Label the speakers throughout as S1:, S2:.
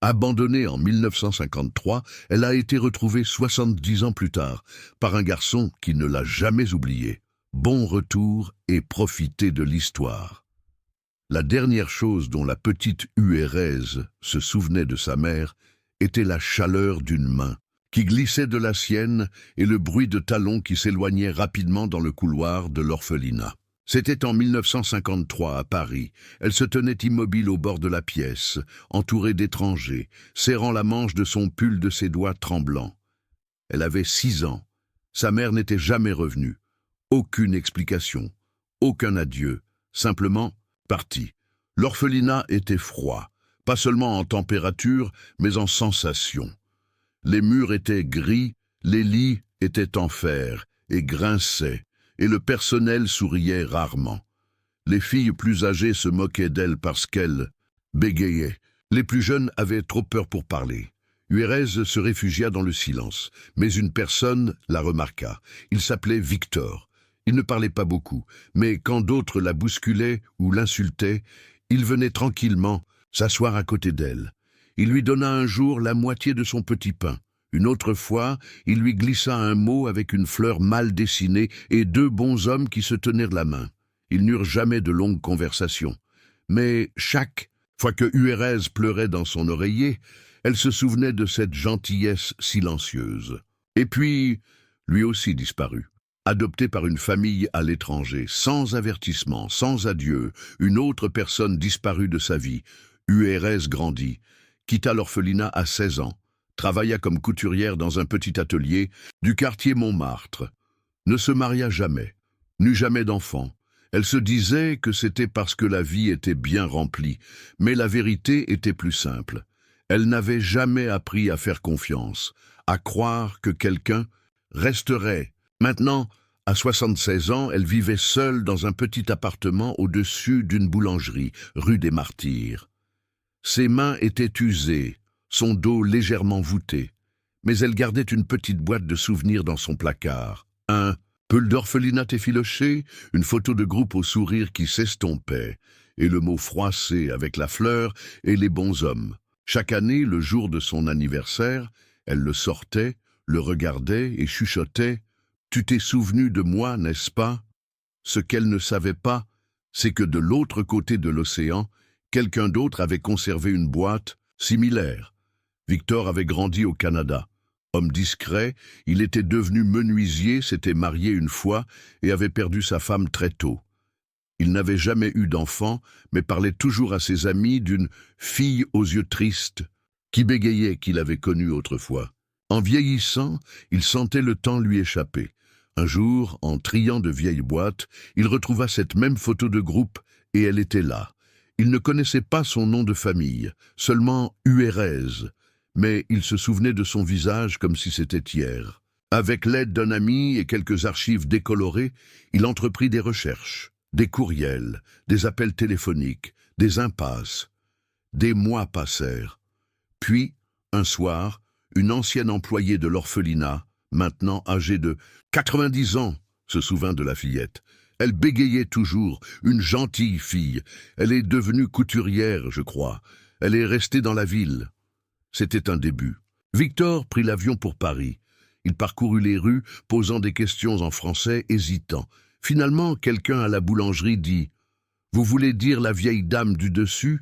S1: Abandonnée en 1953, elle a été retrouvée 70 ans plus tard par un garçon qui ne l'a jamais oubliée. Bon retour et profitez de l'histoire. La dernière chose dont la petite Huérèse se souvenait de sa mère était la chaleur d'une main qui glissait de la sienne et le bruit de talons qui s'éloignaient rapidement dans le couloir de l'orphelinat. C'était en 1953 à Paris. Elle se tenait immobile au bord de la pièce, entourée d'étrangers, serrant la manche de son pull de ses doigts tremblants. Elle avait 6 ans. Sa mère n'était jamais revenue. Aucune explication, aucun adieu, simplement partie. L'orphelinat était froid, pas seulement en température, mais en sensation. Les murs étaient gris, les lits étaient en fer et grinçaient, et le personnel souriait rarement. Les filles plus âgées se moquaient d'elle parce qu'elles bégayaient. Les plus jeunes avaient trop peur pour parler. Huérèse se réfugia dans le silence, mais une personne la remarqua. Il s'appelait Victor. Il ne parlait pas beaucoup, mais quand d'autres la bousculaient ou l'insultaient, il venait tranquillement s'asseoir à côté d'elle. Il lui donna un jour la moitié de son petit pain. Une autre fois, il lui glissa un mot avec une fleur mal dessinée et 2 bonshommes qui se tenaient la main. Ils n'eurent jamais de longues conversations. Mais chaque fois que Huérèse pleurait dans son oreiller, elle se souvenait de cette gentillesse silencieuse. Et puis, lui aussi disparut. Adopté par une famille à l'étranger, sans avertissement, sans adieu, une autre personne disparut de sa vie. Huérèse grandit, quitta l'orphelinat à 16 ans, travailla comme couturière dans un petit atelier du quartier Montmartre, ne se maria jamais, n'eut jamais d'enfant. Elle se disait que c'était parce que la vie était bien remplie, mais la vérité était plus simple. Elle n'avait jamais appris à faire confiance, à croire que quelqu'un resterait. Maintenant, à 76 ans, elle vivait seule dans un petit appartement au-dessus d'une boulangerie, rue des Martyrs. Ses mains étaient usées, son dos légèrement voûté, mais elle gardait une petite boîte de souvenirs dans son placard. Un pull d'orphelinat effiloché, une photo de groupe au sourire qui s'estompait, et le mot froissé avec la fleur et les bonshommes. Chaque année, le jour de son anniversaire, elle le sortait, le regardait et chuchotait « Tu t'es souvenu de moi, n'est-ce pas ?» Ce qu'elle ne savait pas, c'est que de l'autre côté de l'océan, quelqu'un d'autre avait conservé une boîte similaire. Victor avait grandi au Canada. Homme discret, il était devenu menuisier, s'était marié une fois et avait perdu sa femme très tôt. Il n'avait jamais eu d'enfant, mais parlait toujours à ses amis d'une fille aux yeux tristes, qui bégayait qu'il avait connue autrefois. En vieillissant, il sentait le temps lui échapper. Un jour, en triant de vieilles boîtes, il retrouva cette même photo de groupe et elle était là. Il ne connaissait pas son nom de famille, seulement Huérèse, mais il se souvenait de son visage comme si c'était hier. Avec l'aide d'un ami et quelques archives décolorées, il entreprit des recherches, des courriels, des appels téléphoniques, des impasses. Des mois passèrent. Puis, un soir, une ancienne employée de l'orphelinat, maintenant âgée de 90 ans, se souvint de la fillette. Elle bégayait toujours, une gentille fille. Elle est devenue couturière, je crois. Elle est restée dans la ville. C'était un début. Victor prit l'avion pour Paris. Il parcourut les rues, posant des questions en français, hésitant. Finalement, quelqu'un à la boulangerie dit « Vous voulez dire la vieille dame du dessus ?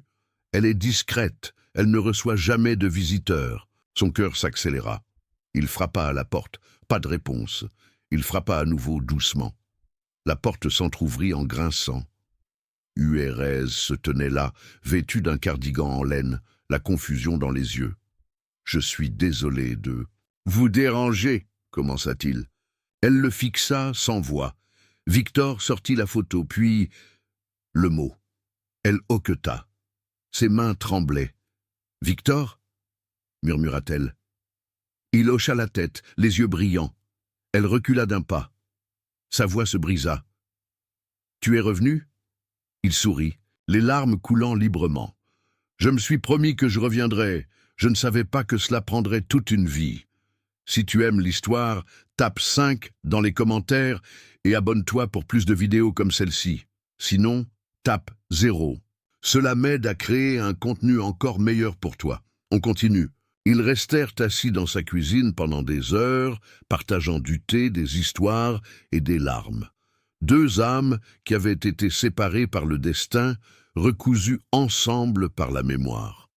S1: Elle est discrète, elle ne reçoit jamais de visiteurs. » Son cœur s'accéléra. Il frappa à la porte. Pas de réponse. Il frappa à nouveau doucement. La porte s'entr'ouvrit en grinçant. Huérèse se tenait là, vêtue d'un cardigan en laine, la confusion dans les yeux. « Je suis désolé de... »« Vous déranger » commença-t-il. Elle le fixa sans voix. Victor sortit la photo, puis... le mot. Elle hoqueta. Ses mains tremblaient. « Victor ?» murmura-t-elle. Il hocha la tête, les yeux brillants. Elle recula d'un pas. Sa voix se brisa. « Tu es revenu ?» Il sourit, les larmes coulant librement. « Je me suis promis que je reviendrais. Je ne savais pas que cela prendrait toute une vie. Si tu aimes l'histoire, tape 5 dans les commentaires et abonne-toi pour plus de vidéos comme celle-ci. Sinon, tape 0. Cela m'aide à créer un contenu encore meilleur pour toi. On continue. Ils restèrent assis dans sa cuisine pendant des heures, partageant du thé, des histoires et des larmes. Deux âmes qui avaient été séparées par le destin, recousues ensemble par la mémoire.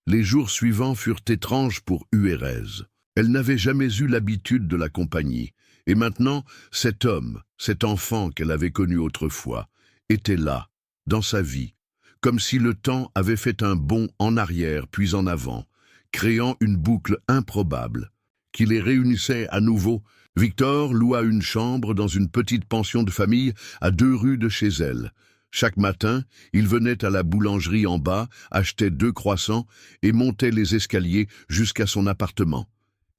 S1: Les jours suivants furent étranges pour Huérez. Elle n'avait jamais eu l'habitude de la compagnie, et maintenant, cet homme, cet enfant qu'elle avait connu autrefois, était là, dans sa vie, comme si le temps avait fait un bond en arrière puis en avant, créant une boucle improbable, qui les réunissait à nouveau. Victor loua une chambre dans une petite pension de famille à 2 rues de chez elle. Chaque matin, il venait à la boulangerie en bas, achetait 2 croissants et montait les escaliers jusqu'à son appartement.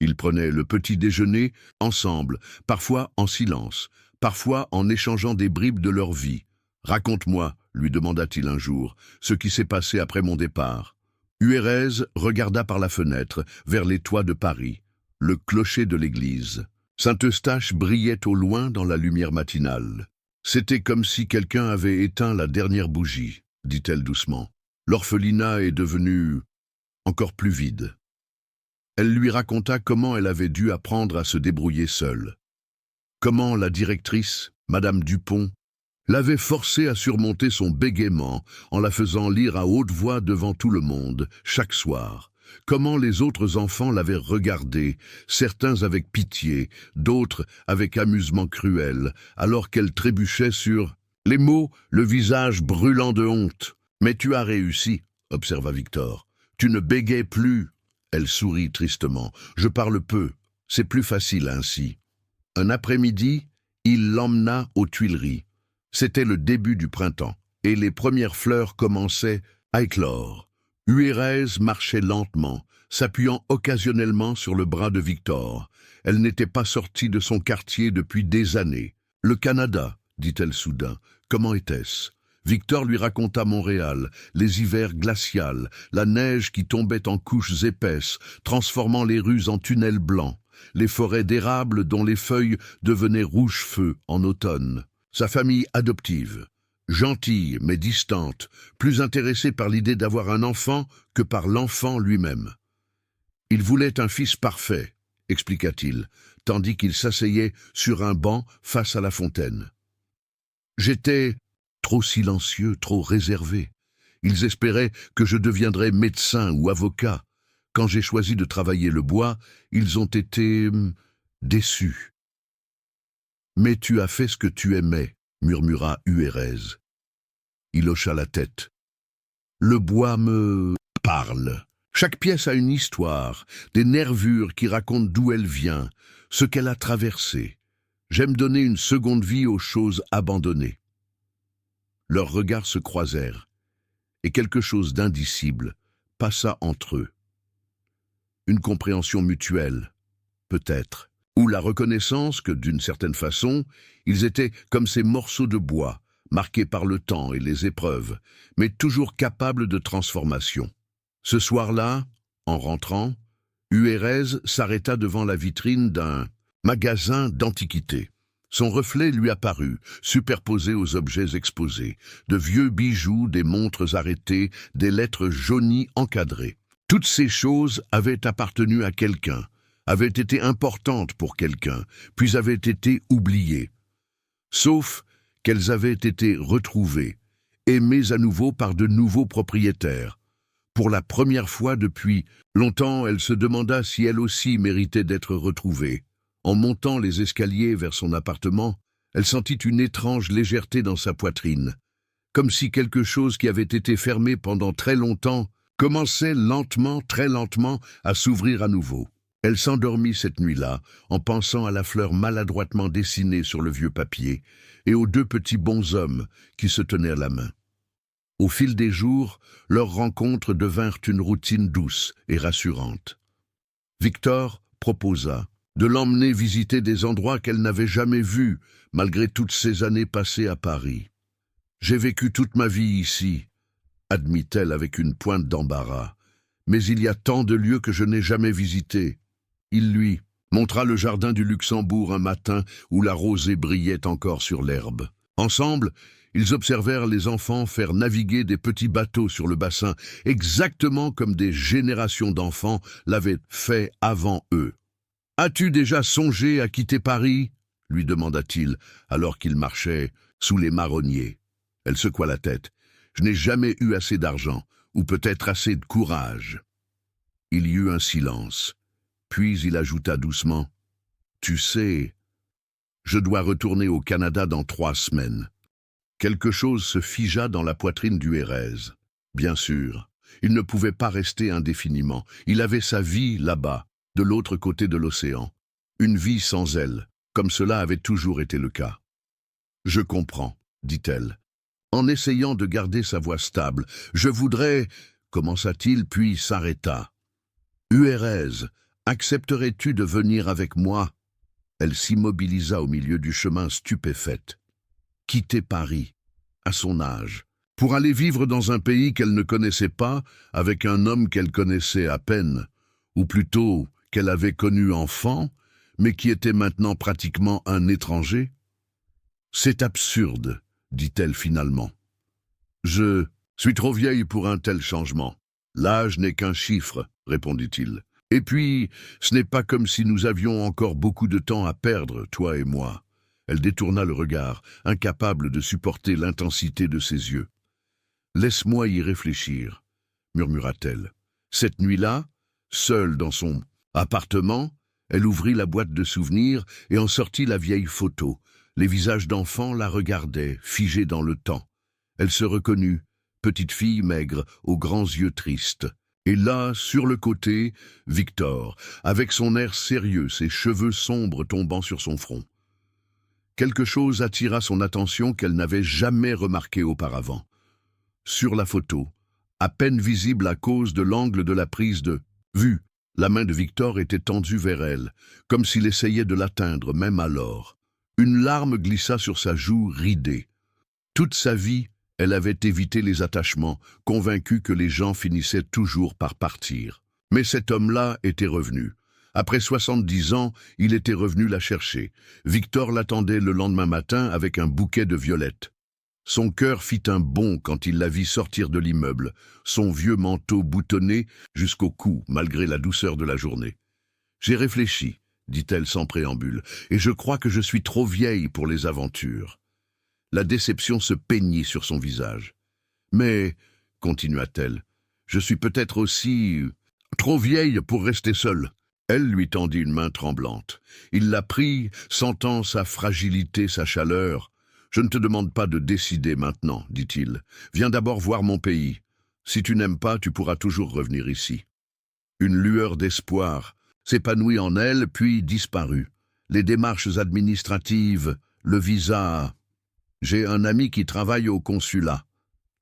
S1: Ils prenaient le petit déjeuner ensemble, parfois en silence, parfois en échangeant des bribes de leur vie. « Raconte-moi », lui demanda-t-il un jour, « ce qui s'est passé après mon départ. » Huérez regarda par la fenêtre vers les toits de Paris, le clocher de l'église. Saint-Eustache brillait au loin dans la lumière matinale. C'était comme si quelqu'un avait éteint la dernière bougie, dit-elle doucement. L'orphelinat est devenu encore plus vide. Elle lui raconta comment elle avait dû apprendre à se débrouiller seule. Comment la directrice, Madame Dupont, l'avait forcée à surmonter son bégaiement en la faisant lire à haute voix devant tout le monde, chaque soir. Comment les autres enfants l'avaient regardée, certains avec pitié, d'autres avec amusement cruel, alors qu'elle trébuchait sur les mots, le visage brûlant de honte. « Mais tu as réussi, » observa Victor. « Tu ne bégayes plus. » Elle sourit tristement. « Je parle peu. C'est plus facile ainsi. » Un après-midi, il l'emmena aux Tuileries. C'était le début du printemps, et les premières fleurs commençaient à éclore. Huérez marchait lentement, s'appuyant occasionnellement sur le bras de Victor. Elle n'était pas sortie de son quartier depuis des années. « Le Canada, » dit-elle soudain. « Comment était-ce » Victor lui raconta Montréal, les hivers glacials, la neige qui tombait en couches épaisses, transformant les rues en tunnels blancs, les forêts d'érables dont les feuilles devenaient rouge-feu en automne. Sa famille adoptive, gentille mais distante, plus intéressée par l'idée d'avoir un enfant que par l'enfant lui-même. Il voulait un fils parfait, expliqua-t-il, tandis qu'il s'asseyait sur un banc face à la fontaine. J'étais trop silencieux, trop réservé. Ils espéraient que je deviendrais médecin ou avocat. Quand j'ai choisi de travailler le bois, ils ont été déçus. « Mais tu as fait ce que tu aimais, » murmura Huérez. Il hocha la tête. « Le bois me parle. Chaque pièce a une histoire, des nervures qui racontent d'où elle vient, ce qu'elle a traversé. J'aime donner une seconde vie aux choses abandonnées. » Leurs regards se croisèrent, et quelque chose d'indicible passa entre eux. Une compréhension mutuelle, peut-être, ou la reconnaissance que, d'une certaine façon, ils étaient comme ces morceaux de bois, marqués par le temps et les épreuves, mais toujours capables de transformation. Ce soir-là, en rentrant, Huérez s'arrêta devant la vitrine d'un magasin d'antiquités. Son reflet lui apparut, superposé aux objets exposés, de vieux bijoux, des montres arrêtées, des lettres jaunies encadrées. Toutes ces choses avaient appartenu à quelqu'un, avaient été importantes pour quelqu'un, puis avaient été oubliées. Sauf qu'elles avaient été retrouvées, aimées à nouveau par de nouveaux propriétaires. Pour la première fois depuis longtemps, elle se demanda si elle aussi méritait d'être retrouvée. En montant les escaliers vers son appartement, elle sentit une étrange légèreté dans sa poitrine, comme si quelque chose qui avait été fermé pendant très longtemps commençait lentement, très lentement, à s'ouvrir à nouveau. Elle s'endormit cette nuit-là, en pensant à la fleur maladroitement dessinée sur le vieux papier et aux 2 petits bonshommes qui se tenaient la main. Au fil des jours, leurs rencontres devinrent une routine douce et rassurante. Victor proposa de l'emmener visiter des endroits qu'elle n'avait jamais vus, malgré toutes ces années passées à Paris. « J'ai vécu toute ma vie ici », admit-elle avec une pointe d'embarras, « mais il y a tant de lieux que je n'ai jamais visités. » Il lui montra le jardin du Luxembourg un matin où la rosée brillait encore sur l'herbe. Ensemble, ils observèrent les enfants faire naviguer des petits bateaux sur le bassin, exactement comme des générations d'enfants l'avaient fait avant eux. « As-tu déjà songé à quitter Paris ?» lui demanda-t-il, alors qu'il marchait sous les marronniers. Elle secoua la tête. « Je n'ai jamais eu assez d'argent, ou peut-être assez de courage. » Il y eut un silence. Puis il ajouta doucement, « Tu sais, je dois retourner au Canada dans 3 semaines. » Quelque chose se figea dans la poitrine du Hérez. Bien sûr, il ne pouvait pas rester indéfiniment. Il avait sa vie là-bas, de l'autre côté de l'océan. Une vie sans elle, comme cela avait toujours été le cas. « Je comprends, » dit-elle, en essayant de garder sa voix stable. « Je voudrais... » commença-t-il, puis s'arrêta. « Hérez, accepterais-tu de venir avec moi ?» Elle s'immobilisa au milieu du chemin stupéfaite. Quitter Paris, à son âge, pour aller vivre dans un pays qu'elle ne connaissait pas, avec un homme qu'elle connaissait à peine, ou plutôt qu'elle avait connu enfant, mais qui était maintenant pratiquement un étranger. « C'est absurde, » dit-elle finalement. « Je suis trop vieille pour un tel changement. L'âge n'est qu'un chiffre, » répondit-il. « Et puis, ce n'est pas comme si nous avions encore beaucoup de temps à perdre, toi et moi. » Elle détourna le regard, incapable de supporter l'intensité de ses yeux. « Laisse-moi y réfléchir, » murmura-t-elle. Cette nuit-là, seule dans son appartement, elle ouvrit la boîte de souvenirs et en sortit la vieille photo. Les visages d'enfants la regardaient, figés dans le temps. Elle se reconnut, petite fille maigre, aux grands yeux tristes. Et là, sur le côté, Victor, avec son air sérieux, ses cheveux sombres tombant sur son front. Quelque chose attira son attention qu'elle n'avait jamais remarqué auparavant. Sur la photo, à peine visible à cause de l'angle de la prise de vue, la main de Victor était tendue vers elle, comme s'il essayait de l'atteindre, même alors. Une larme glissa sur sa joue ridée. Toute sa vie, elle avait évité les attachements, convaincue que les gens finissaient toujours par partir. Mais cet homme-là était revenu. Après 70 ans, il était revenu la chercher. Victor l'attendait le lendemain matin avec un bouquet de violettes. Son cœur fit un bond quand il la vit sortir de l'immeuble, son vieux manteau boutonné jusqu'au cou, malgré la douceur de la journée. « J'ai réfléchi, » dit-elle sans préambule, « et je crois que je suis trop vieille pour les aventures. » La déception se peignit sur son visage. « Mais, » continua-t-elle, « je suis peut-être aussi trop vieille pour rester seule. » Elle lui tendit une main tremblante. Il la prit, sentant sa fragilité, sa chaleur. « Je ne te demande pas de décider maintenant, » dit-il. « Viens d'abord voir mon pays. Si tu n'aimes pas, tu pourras toujours revenir ici. » Une lueur d'espoir s'épanouit en elle, puis disparut. Les démarches administratives, le visa... « J'ai un ami qui travaille au consulat, »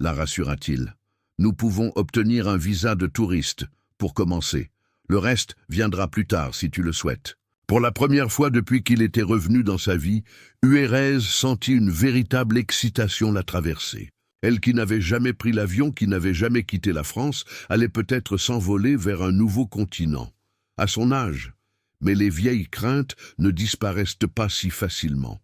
S1: la rassura-t-il. « Nous pouvons obtenir un visa de touriste, pour commencer. Le reste viendra plus tard, si tu le souhaites. » Pour la première fois depuis qu'il était revenu dans sa vie, Hérez sentit une véritable excitation la traverser. Elle qui n'avait jamais pris l'avion, qui n'avait jamais quitté la France, allait peut-être s'envoler vers un nouveau continent. À son âge, mais les vieilles craintes ne disparaissent pas si facilement.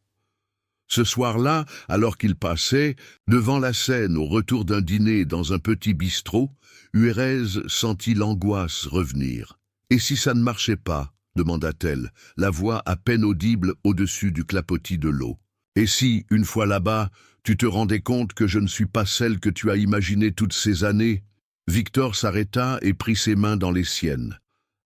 S1: Ce soir-là, alors qu'il passait, devant la Seine au retour d'un dîner dans un petit bistrot, Hérez sentit l'angoisse revenir. « Et si ça ne marchait pas ?» demanda-t-elle, la voix à peine audible au-dessus du clapotis de l'eau. « Et si, une fois là-bas, tu te rendais compte que je ne suis pas celle que tu as imaginée toutes ces années ?» Victor s'arrêta et prit ses mains dans les siennes.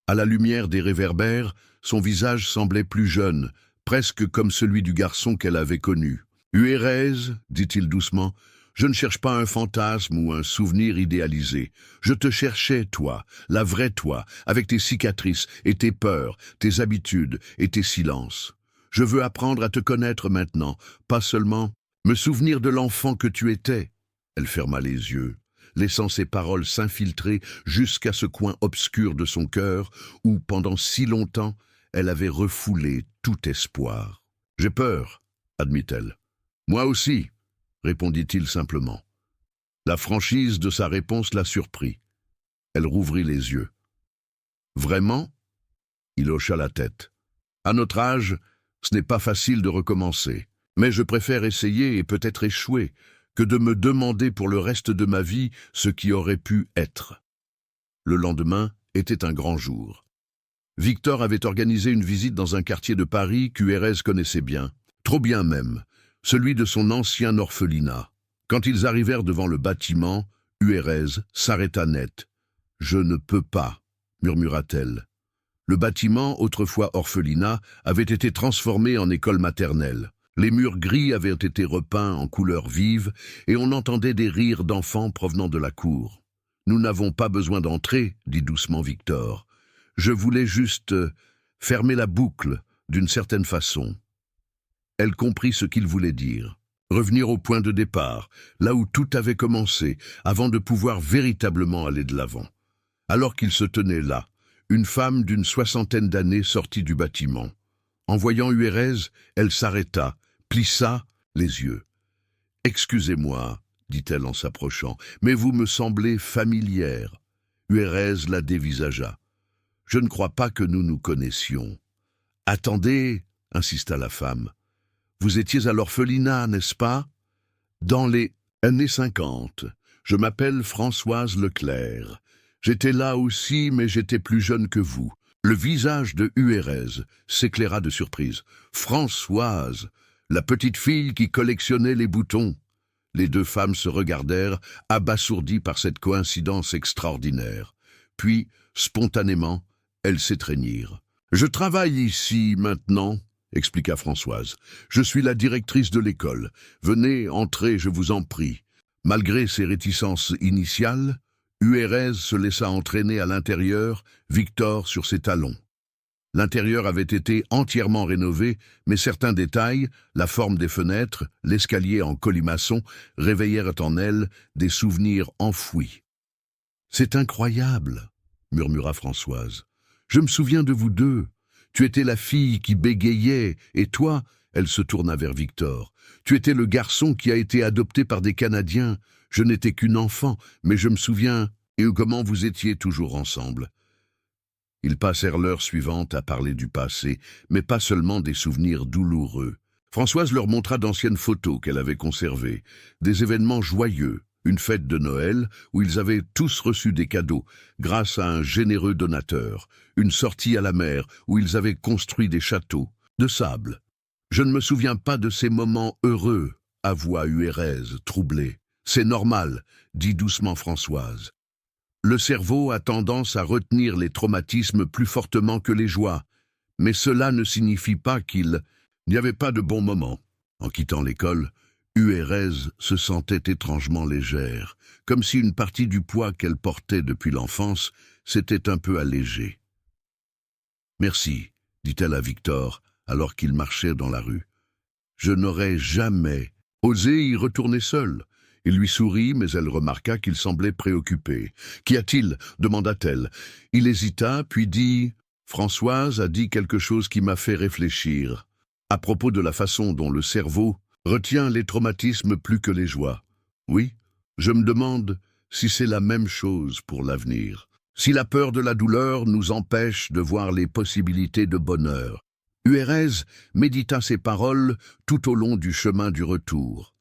S1: À la lumière des réverbères, son visage semblait plus jeune, presque comme celui du garçon qu'elle avait connu. « Hérez, » dit-il doucement, « je ne cherche pas un fantasme ou un souvenir idéalisé. Je te cherchais, toi, la vraie toi, avec tes cicatrices et tes peurs, tes habitudes et tes silences. Je veux apprendre à te connaître maintenant, pas seulement me souvenir de l'enfant que tu étais. » Elle ferma les yeux, laissant ses paroles s'infiltrer jusqu'à ce coin obscur de son cœur où, pendant si longtemps, elle avait refoulé tout espoir. « J'ai peur, » admit-elle. « Moi aussi, » répondit-il simplement. La franchise de sa réponse la surprit. Elle rouvrit les yeux. « Vraiment ?» Il hocha la tête. « À notre âge, ce n'est pas facile de recommencer. Mais je préfère essayer et peut-être échouer que de me demander pour le reste de ma vie ce qui aurait pu être. Le lendemain était un grand jour. Victor avait organisé une visite dans un quartier de Paris qu'Huérez connaissait bien, trop bien même, celui de son ancien orphelinat. Quand ils arrivèrent devant le bâtiment, Huérez s'arrêta net. « Je ne peux pas », murmura-t-elle. Le bâtiment, autrefois orphelinat, avait été transformé en école maternelle. Les murs gris avaient été repeints en couleurs vives et on entendait des rires d'enfants provenant de la cour. « Nous n'avons pas besoin d'entrer, » dit doucement Victor. « Je voulais juste fermer la boucle d'une certaine façon. » Elle comprit ce qu'il voulait dire. Revenir au point de départ, là où tout avait commencé, avant de pouvoir véritablement aller de l'avant. Alors qu'il se tenait là, une femme d'une 60aine d'années sortit du bâtiment. En voyant Huérez, elle s'arrêta, plissa les yeux. « Excusez-moi, » dit-elle en s'approchant, « mais vous me semblez familière. » Huérez la dévisagea. « Je ne crois pas que nous nous connaissions. »« Attendez, » insista la femme. « Vous étiez à l'orphelinat, n'est-ce pas ?»« Dans les années 50. Je m'appelle Françoise Leclerc. J'étais là aussi, mais j'étais plus jeune que vous. » Le visage de Huérez s'éclaira de surprise. « Françoise, la petite fille qui collectionnait les boutons. » Les deux femmes se regardèrent, abasourdies par cette coïncidence extraordinaire. Puis, spontanément, elles s'étreignirent. « Je travaille ici maintenant, » expliqua Françoise. « Je suis la directrice de l'école. Venez, entrez, je vous en prie. » Malgré ses réticences initiales, Huérez se laissa entraîner à l'intérieur, Victor sur ses talons. L'intérieur avait été entièrement rénové, mais certains détails, la forme des fenêtres, l'escalier en colimaçon, réveillèrent en elle des souvenirs enfouis. « C'est incroyable, » murmura Françoise. « Je me souviens de vous deux. Tu étais la fille qui bégayait, et toi, » elle se tourna vers Victor, « tu étais le garçon qui a été adopté par des Canadiens. Je n'étais qu'une enfant, mais je me souviens, et comment vous étiez toujours ensemble. » Ils passèrent l'heure suivante à parler du passé, mais pas seulement des souvenirs douloureux. Françoise leur montra d'anciennes photos qu'elle avait conservées, des événements joyeux, une fête de Noël où ils avaient tous reçu des cadeaux grâce à un généreux donateur, une sortie à la mer où ils avaient construit des châteaux de sable. « Je ne me souviens pas de ces moments heureux, » avoua Huérez, troublée. « C'est normal, » dit doucement Françoise. Le cerveau a tendance à retenir les traumatismes plus fortement que les joies, mais cela ne signifie pas qu'il n'y avait pas de bons moments. En quittant l'école, Huérez se sentait étrangement légère, comme si une partie du poids qu'elle portait depuis l'enfance s'était un peu allégée. « Merci, » dit-elle à Victor, alors qu'ils marchaient dans la rue. « Je n'aurais jamais osé y retourner seule. » Il lui sourit, mais elle remarqua qu'il semblait préoccupé. « Qu'y a-t-il » demanda-t-elle. Il hésita, puis dit « Françoise a dit quelque chose qui m'a fait réfléchir, à propos de la façon dont le cerveau retient les traumatismes plus que les joies. Oui, je me demande si c'est la même chose pour l'avenir. Si la peur de la douleur nous empêche de voir les possibilités de bonheur. » Huérez médita ces paroles tout au long du chemin du retour.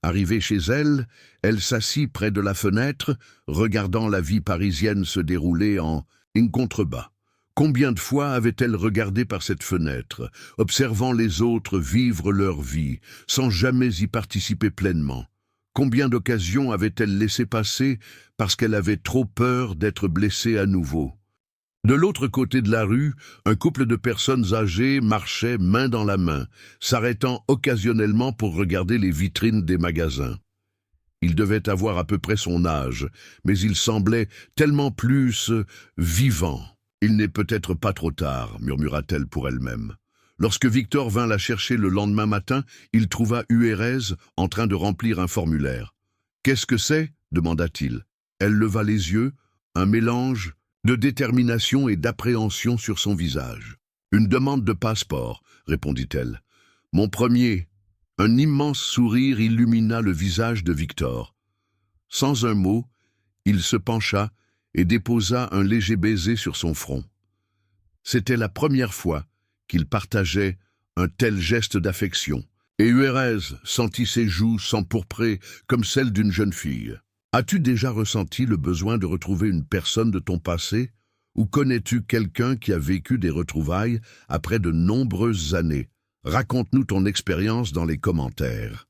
S1: Arrivée chez elle, elle s'assit près de la fenêtre, regardant la vie parisienne se dérouler en contrebas. Combien de fois avait-elle regardé par cette fenêtre, observant les autres vivre leur vie, sans jamais y participer pleinement? Combien d'occasions avait-elle laissé passer parce qu'elle avait trop peur d'être blessée à nouveau? De l'autre côté de la rue, un couple de personnes âgées marchait main dans la main, s'arrêtant occasionnellement pour regarder les vitrines des magasins. Il devait avoir à peu près son âge, mais il semblait tellement plus vivant. « Il n'est peut-être pas trop tard », murmura-t-elle pour elle-même. Lorsque Victor vint la chercher le lendemain matin, il trouva Huérez en train de remplir un formulaire. « Qu'est-ce que c'est » demanda-t-il. Elle leva les yeux, un mélange de détermination et d'appréhension sur son visage. « Une demande de passeport », répondit-elle. « Mon premier. » Un immense sourire illumina le visage de Victor. Sans un mot, il se pencha et déposa un léger baiser sur son front. C'était la première fois qu'il partageait un tel geste d'affection, Et Huérez sentit ses joues s'empourprer comme celles d'une jeune fille. As-tu déjà ressenti le besoin de retrouver une personne de ton passé? Ou connais-tu quelqu'un qui a vécu des retrouvailles après de nombreuses années? Raconte-nous ton expérience dans les commentaires.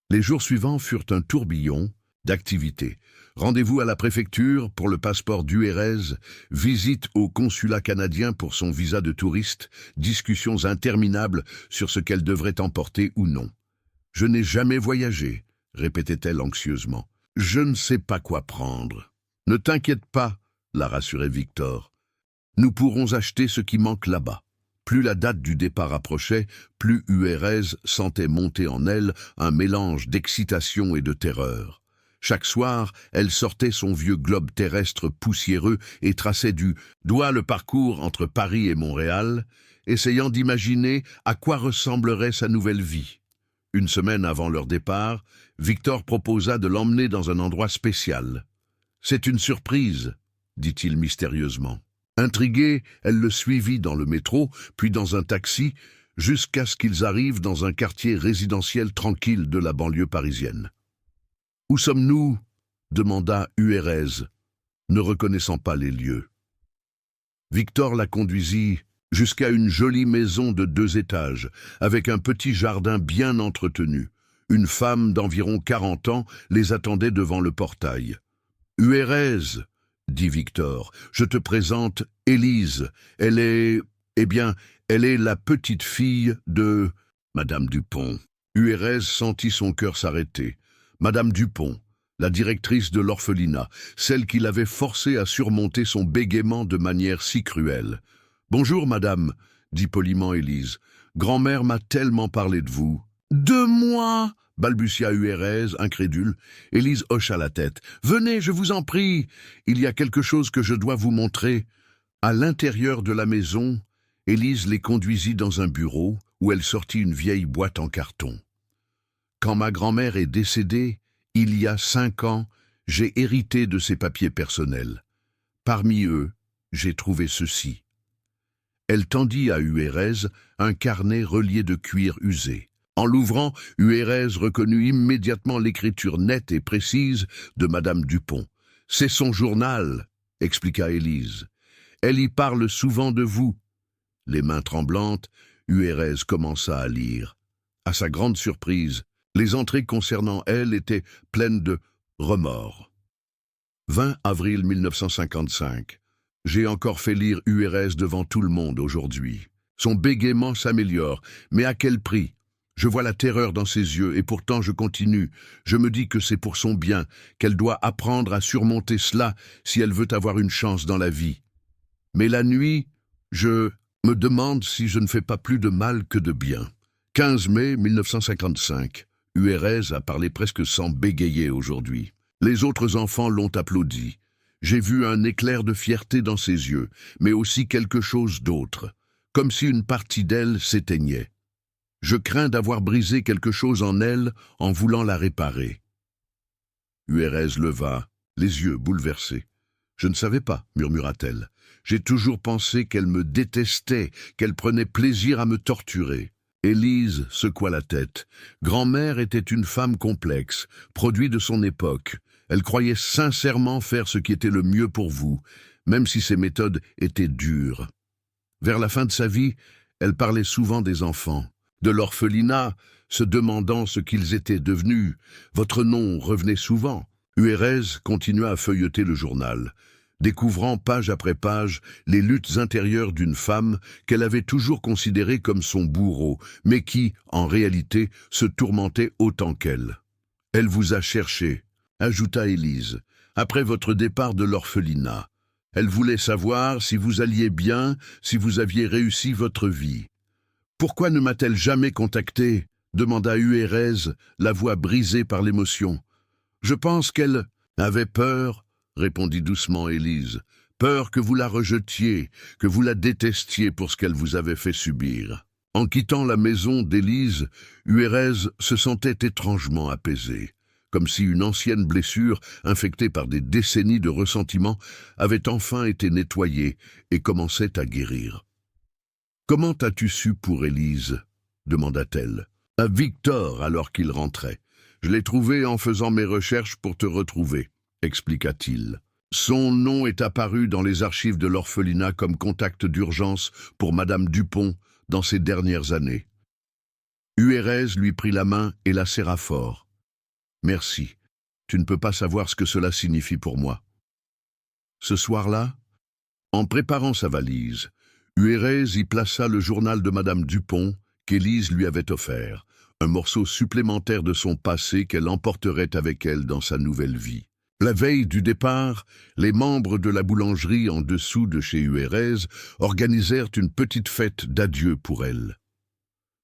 S1: Les jours suivants furent un tourbillon d'activités. Rendez-vous à la préfecture pour le passeport d'Huérez, visite au consulat canadien pour son visa de touriste, discussions interminables sur ce qu'elle devrait emporter ou non. « Je n'ai jamais voyagé », répétait-elle anxieusement. « Je ne sais pas quoi prendre. »« Ne t'inquiète pas », la rassurait Victor. « Nous pourrons acheter ce qui manque là-bas. » Plus la date du départ approchait, plus Huérez sentait monter en elle un mélange d'excitation et de terreur. Chaque soir, elle sortait son vieux globe terrestre poussiéreux et traçait du doigt le parcours entre Paris et Montréal, essayant d'imaginer à quoi ressemblerait sa nouvelle vie. Une semaine avant leur départ, Victor proposa de l'emmener dans un endroit spécial. « C'est une surprise », dit-il mystérieusement. Intriguée, elle le suivit dans le métro, puis dans un taxi, jusqu'à ce qu'ils arrivent dans un quartier résidentiel tranquille de la banlieue parisienne. « Où sommes-nous » demanda Huérez, ne reconnaissant pas les lieux. Victor la conduisit jusqu'à une jolie maison de 2 étages, avec un petit jardin bien entretenu. Une femme d'environ 40 ans les attendait devant le portail. « Huérez » dit Victor, « je te présente Élise. Elle est... elle est la petite-fille de... Madame Dupont. » Huérez sentit son cœur s'arrêter. Madame Dupont, la directrice de l'orphelinat, celle qui l'avait forcée à surmonter son bégaiement de manière si cruelle. « Bonjour, madame, » dit poliment Élise. « Grand-mère m'a tellement parlé de vous. »« De moi ?» balbutia Huérez, incrédule. Élise hocha la tête. « Venez, je vous en prie. Il y a quelque chose que je dois vous montrer. » À l'intérieur de la maison, Élise les conduisit dans un bureau où elle sortit une vieille boîte en carton. « Quand ma grand-mère est décédée, il y a 5 ans, j'ai hérité de ses papiers personnels. Parmi eux, j'ai trouvé ceci. » Elle tendit à Huérez un carnet relié de cuir usé. En l'ouvrant, Huérez reconnut immédiatement l'écriture nette et précise de Madame Dupont. « C'est son journal », expliqua Élise. « Elle y parle souvent de vous. » Les mains tremblantes, Huérez commença à lire. À sa grande surprise, les entrées concernant elle étaient pleines de remords. 20 avril 1955. J'ai encore fait lire Huérez devant tout le monde aujourd'hui. Son bégaiement s'améliore, mais à quel prix? Je vois la terreur dans ses yeux et pourtant je continue. Je me dis que c'est pour son bien, qu'elle doit apprendre à surmonter cela si elle veut avoir une chance dans la vie. Mais la nuit, je me demande si je ne fais pas plus de mal que de bien. 15 mai 1955. Huérez a parlé presque sans bégayer aujourd'hui. Les autres enfants l'ont applaudi. J'ai vu un éclair de fierté dans ses yeux, mais aussi quelque chose d'autre, comme si une partie d'elle s'éteignait. Je crains d'avoir brisé quelque chose en elle en voulant la réparer. Huérez leva, les yeux bouleversés. « Je ne savais pas, murmura-t-elle. J'ai toujours pensé qu'elle me détestait, qu'elle prenait plaisir à me torturer. » Élise secoua la tête. Grand-mère était une femme complexe, produit de son époque. Elle croyait sincèrement faire ce qui était le mieux pour vous, même si ses méthodes étaient dures. Vers la fin de sa vie, elle parlait souvent des enfants, de l'orphelinat, se demandant ce qu'ils étaient devenus. Votre nom revenait souvent. Huérez continua à feuilleter le journal, découvrant page après page les luttes intérieures d'une femme qu'elle avait toujours considérée comme son bourreau, mais qui, en réalité, se tourmentait autant qu'elle. « Elle vous a cherché », ajouta Élise, « après votre départ de l'orphelinat. Elle voulait savoir si vous alliez bien, si vous aviez réussi votre vie. »« Pourquoi ne m'a-t-elle jamais contacté ?» demanda Huérez, la voix brisée par l'émotion. « Je pense qu'elle avait peur, » répondit doucement Élise. « Peur que vous la rejetiez, que vous la détestiez pour ce qu'elle vous avait fait subir. » En quittant la maison d'Élise, Huérez se sentait étrangement apaisée, comme si une ancienne blessure, infectée par des décennies de ressentiment, avait enfin été nettoyée et commençait à guérir. « Comment as-tu su pour Élise ?» demanda-t-elle. À Victor alors qu'il rentrait. Je l'ai trouvé en faisant mes recherches pour te retrouver, expliqua-t-il. Son nom est apparu dans les archives de l'orphelinat comme contact d'urgence pour Madame Dupont dans ces dernières années. Huérez lui prit la main et la serra fort. Merci. Tu ne peux pas savoir ce que cela signifie pour moi. Ce soir-là, en préparant sa valise, Huérez y plaça le journal de Madame Dupont qu'Élise lui avait offert, un morceau supplémentaire de son passé qu'elle emporterait avec elle dans sa nouvelle vie. La veille du départ, les membres de la boulangerie en dessous de chez Huérez organisèrent une petite fête d'adieu pour elle.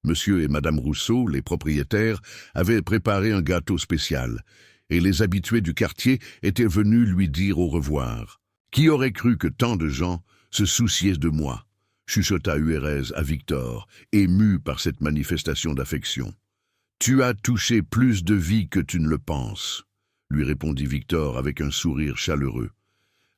S1: Monsieur et Madame Rousseau, les propriétaires, avaient préparé un gâteau spécial, et les habitués du quartier étaient venus lui dire au revoir. Qui aurait cru que tant de gens se souciaient de moi, chuchota Huérez à Victor, ému par cette manifestation d'affection. Tu as touché plus de vie que tu ne le penses, lui répondit Victor avec un sourire chaleureux.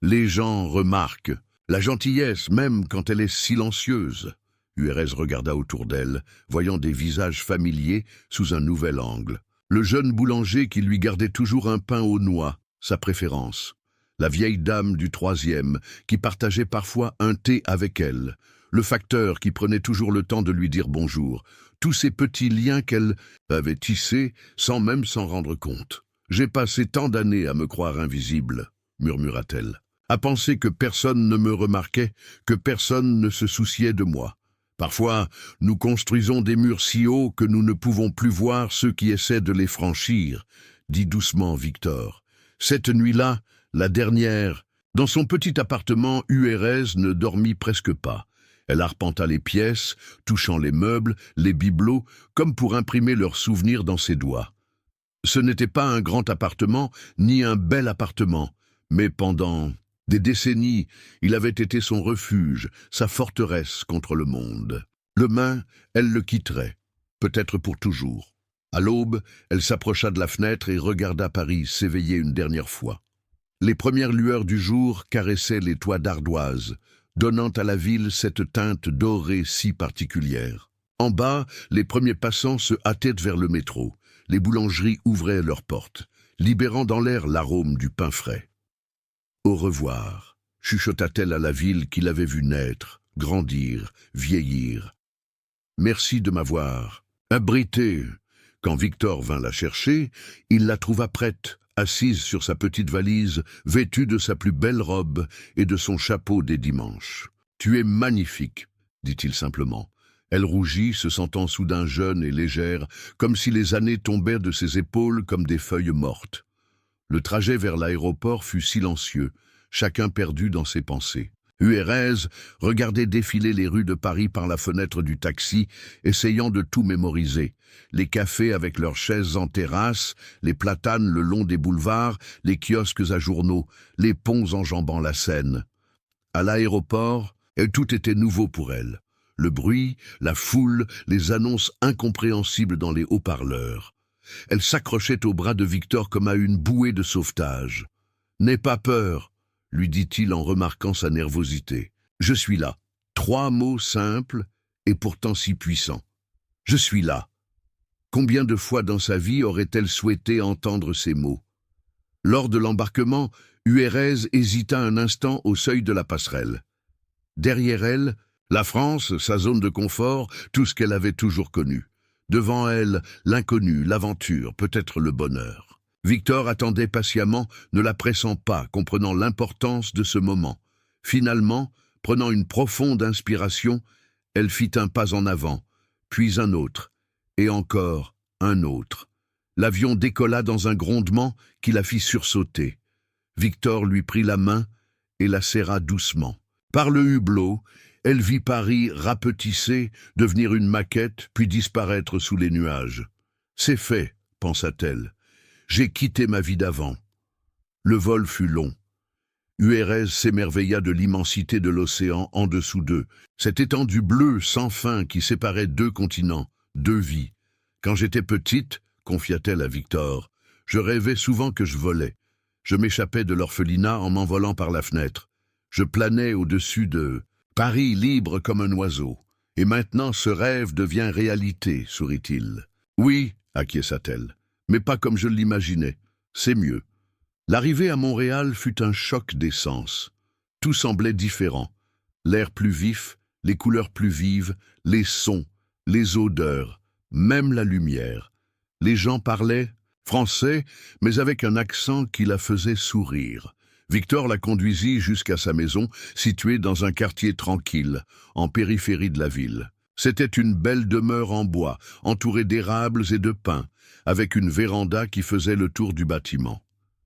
S1: Les gens remarquent la gentillesse même quand elle est silencieuse. Huérez regarda autour d'elle, voyant des visages familiers sous un nouvel angle. Le jeune boulanger qui lui gardait toujours un pain aux noix, sa préférence. La vieille dame du 3e, qui partageait parfois un thé avec elle. Le facteur qui prenait toujours le temps de lui dire bonjour. Tous ces petits liens qu'elle avait tissés sans même s'en rendre compte. « J'ai passé tant d'années à me croire invisible, » murmura-t-elle, « à penser que personne ne me remarquait, que personne ne se souciait de moi. Parfois, nous construisons des murs si hauts que nous ne pouvons plus voir ceux qui essaient de les franchir, » dit doucement Victor. Cette nuit-là, la dernière, dans son petit appartement, Huérez ne dormit presque pas. Elle arpenta les pièces, touchant les meubles, les bibelots, comme pour imprimer leurs souvenirs dans ses doigts. Ce n'était pas un grand appartement, ni un bel appartement, mais pendant des décennies, il avait été son refuge, sa forteresse contre le monde. Demain, elle le quitterait, peut-être pour toujours. À l'aube, elle s'approcha de la fenêtre et regarda Paris s'éveiller une dernière fois. Les premières lueurs du jour caressaient les toits d'ardoise, donnant à la ville cette teinte dorée si particulière. En bas, les premiers passants se hâtaient vers le métro. Les boulangeries ouvraient leurs portes, libérant dans l'air l'arôme du pain frais. « Au revoir », chuchota-t-elle à la ville qui l'avait vue naître, grandir, vieillir. « Merci de m'avoir abrité. » Quand Victor vint la chercher, il la trouva prête, assise sur sa petite valise, vêtue de sa plus belle robe et de son chapeau des dimanches. « Tu es magnifique », dit-il simplement. Elle rougit, se sentant soudain jeune et légère, comme si les années tombaient de ses épaules comme des feuilles mortes. Le trajet vers l'aéroport fut silencieux, chacun perdu dans ses pensées. Huérez regardait défiler les rues de Paris par la fenêtre du taxi, essayant de tout mémoriser. Les cafés avec leurs chaises en terrasse, les platanes le long des boulevards, les kiosques à journaux, les ponts enjambant la Seine. À l'aéroport, tout était nouveau pour elle. Le bruit, la foule, les annonces incompréhensibles dans les haut-parleurs. Elle s'accrochait au bras de Victor comme à une bouée de sauvetage. « N'aie pas peur », lui dit-il en remarquant sa nervosité. « Je suis là. » 3 mots simples et pourtant si puissants. « Je suis là. » Combien de fois dans sa vie aurait-elle souhaité entendre ces mots? Lors de l'embarquement, Huérez hésita un instant au seuil de la passerelle. Derrière elle, la France, sa zone de confort, tout ce qu'elle avait toujours connu. Devant elle, l'inconnu, l'aventure, peut-être le bonheur. Victor attendait patiemment, ne la pressant pas, comprenant l'importance de ce moment. Finalement, prenant une profonde inspiration, elle fit un pas en avant, puis un autre, et encore un autre. L'avion décolla dans un grondement qui la fit sursauter. Victor lui prit la main et la serra doucement. Par le hublot, elle vit Paris rapetisser, devenir une maquette, puis disparaître sous les nuages. « C'est fait », pensa-t-elle. « J'ai quitté ma vie d'avant. » Le vol fut long. Huérez s'émerveilla de l'immensité de l'océan en dessous d'eux, cette étendue bleue sans fin qui séparait 2 continents, 2 vies. « Quand j'étais petite, » confia-t-elle à Victor, « je rêvais souvent que je volais. Je m'échappais de l'orphelinat en m'envolant par la fenêtre. Je planais au-dessus de Paris libre comme un oiseau. Et maintenant ce rêve devient réalité, sourit-il. Oui, acquiesça-t-elle, mais pas comme je l'imaginais. C'est mieux. L'arrivée à Montréal fut un choc des sens. Tout semblait différent. L'air plus vif, les couleurs plus vives, les sons, les odeurs, même la lumière. Les gens parlaient français, mais avec un accent qui la faisait sourire. Victor la conduisit jusqu'à sa maison, située dans un quartier tranquille, en périphérie de la ville. C'était une belle demeure en bois, entourée d'érables et de pins, avec une véranda qui faisait le tour du bâtiment.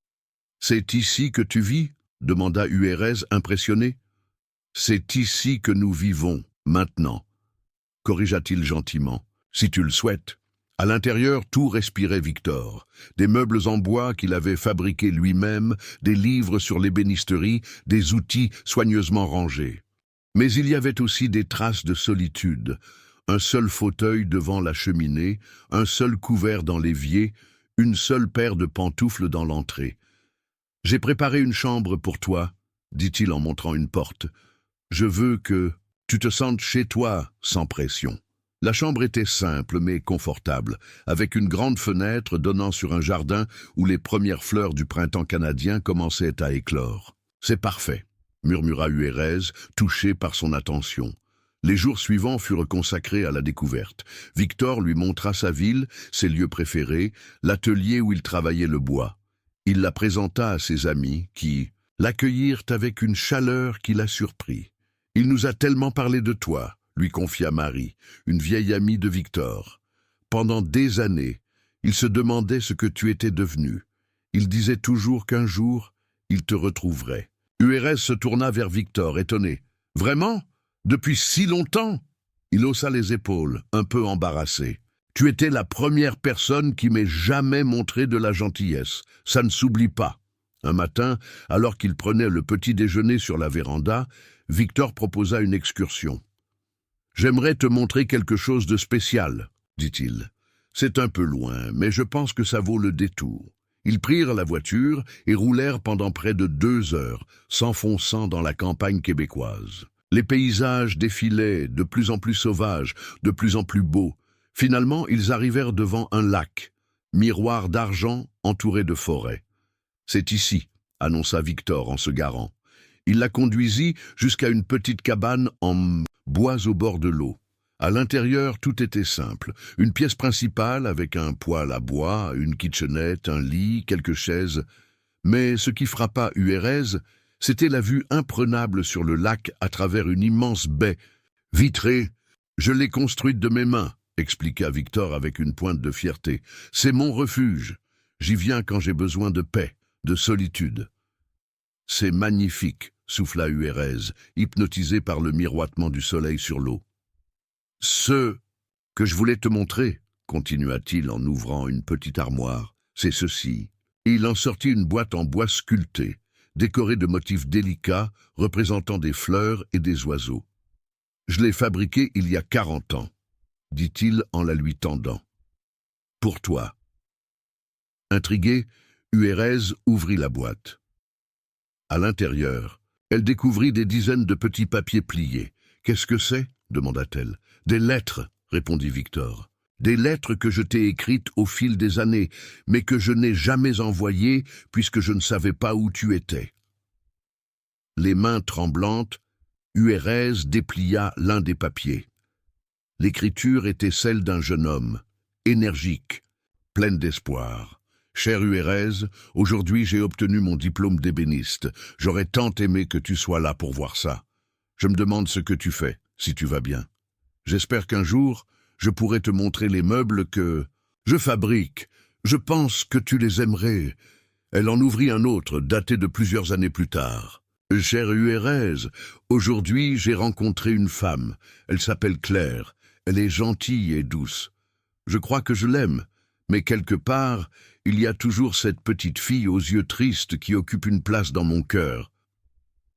S1: « C'est ici que tu vis ?» demanda Huérez, impressionné. « C'est ici que nous vivons, maintenant, » corrigea-t-il gentiment, « si tu le souhaites. » À l'intérieur, tout respirait Victor. Des meubles en bois qu'il avait fabriqués lui-même, des livres sur l'ébénisterie, des outils soigneusement rangés. Mais il y avait aussi des traces de solitude. Un seul fauteuil devant la cheminée, un seul couvert dans l'évier, une seule paire de pantoufles dans l'entrée. « J'ai préparé une chambre pour toi, » dit-il en montrant une porte. « Je veux que tu te sentes chez toi, sans pression. » La chambre était simple mais confortable, avec une grande fenêtre donnant sur un jardin où les premières fleurs du printemps canadien commençaient à éclore. « C'est parfait, » murmura Huérez, touché par son attention. Les jours suivants furent consacrés à la découverte. Victor lui montra sa ville, ses lieux préférés, l'atelier où il travaillait le bois. Il la présenta à ses amis qui l'accueillirent avec une chaleur qui la surprit. « Il nous a tellement parlé de toi », lui confia Marie, une vieille amie de Victor. « Pendant des années, il se demandait ce que tu étais devenu. Il disait toujours qu'un jour, il te retrouverait. » Huérez se tourna vers Victor, étonné. « Vraiment ? Depuis si longtemps ?» Il haussa les épaules, un peu embarrassé. « Tu étais la première personne qui m'ait jamais montré de la gentillesse. Ça ne s'oublie pas. » Un matin, alors qu'il prenait le petit déjeuner sur la véranda, Victor proposa une excursion. « J'aimerais te montrer quelque chose de spécial, » dit-il. « C'est un peu loin, mais je pense que ça vaut le détour. » Ils prirent la voiture et roulèrent pendant près de 2 heures, s'enfonçant dans la campagne québécoise. Les paysages défilaient, de plus en plus sauvages, de plus en plus beaux. Finalement, ils arrivèrent devant un lac, miroir d'argent entouré de forêts. « C'est ici, » annonça Victor en se garant. Il la conduisit jusqu'à une petite cabane en bois au bord de l'eau. À l'intérieur, tout était simple. Une pièce principale avec un poêle à bois, une kitchenette, un lit, quelques chaises. Mais ce qui frappa Huérez, c'était la vue imprenable sur le lac à travers une immense baie vitrée. « Je l'ai construite de mes mains, » expliqua Victor avec une pointe de fierté. « C'est mon refuge. J'y viens quand j'ai besoin de paix, de solitude. »« C'est magnifique, » souffla Huérez, hypnotisé par le miroitement du soleil sur l'eau. « Ce que je voulais te montrer, » continua-t-il en ouvrant une petite armoire, « c'est ceci. » Il en sortit une boîte en bois sculpté, décorée de motifs délicats représentant des fleurs et des oiseaux. « Je l'ai fabriquée il y a 40 ans, » dit-il en la lui tendant. « Pour toi. » Intrigué, Huérez ouvrit la boîte. À l'intérieur, elle découvrit des dizaines de petits papiers pliés. « Qu'est-ce que c'est ?» demanda-t-elle. « Des lettres, » répondit Victor. « Des lettres que je t'ai écrites au fil des années, mais que je n'ai jamais envoyées puisque je ne savais pas où tu étais. » Les mains tremblantes, Huérez déplia l'un des papiers. L'écriture était celle d'un jeune homme, énergique, pleine d'espoir. « Cher Huérez, aujourd'hui j'ai obtenu mon diplôme d'ébéniste. J'aurais tant aimé que tu sois là pour voir ça. Je me demande ce que tu fais, si tu vas bien. J'espère qu'un jour, je pourrai te montrer les meubles que je fabrique. Je pense que tu les aimerais. » Elle en ouvrit un autre, daté de plusieurs années plus tard. « Cher Huérez, aujourd'hui j'ai rencontré une femme. Elle s'appelle Claire. Elle est gentille et douce. Je crois que je l'aime, mais quelque part, il y a toujours cette petite fille aux yeux tristes qui occupe une place dans mon cœur. »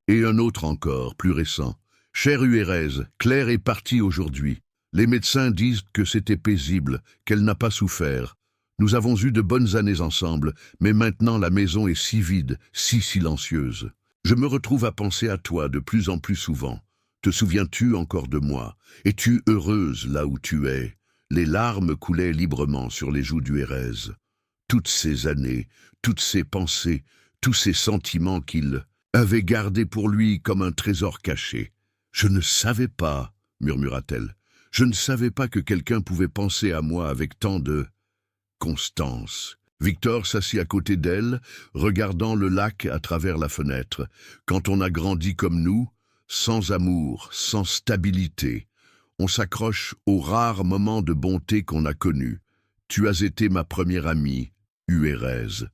S1: Et un autre encore, plus récent. « Cher Huérez, Claire est partie aujourd'hui. Les médecins disent que c'était paisible, qu'elle n'a pas souffert. Nous avons eu de bonnes années ensemble, mais maintenant la maison est si vide, si silencieuse. Je me retrouve à penser à toi de plus en plus souvent. Te souviens-tu encore de moi? Es-tu heureuse là où tu es? Les larmes coulaient librement sur les joues d'Uérez. Toutes ces années, toutes ces pensées, tous ces sentiments qu'il avait gardés pour lui comme un trésor caché. « Je ne savais pas, » murmura-t-elle. « Je ne savais pas que quelqu'un pouvait penser à moi avec tant de constance. » Victor s'assit à côté d'elle, regardant le lac à travers la fenêtre. « Quand on a grandi comme nous, sans amour, sans stabilité, on s'accroche aux rares moments de bonté qu'on a connus. Tu as été ma première amie, Uérez.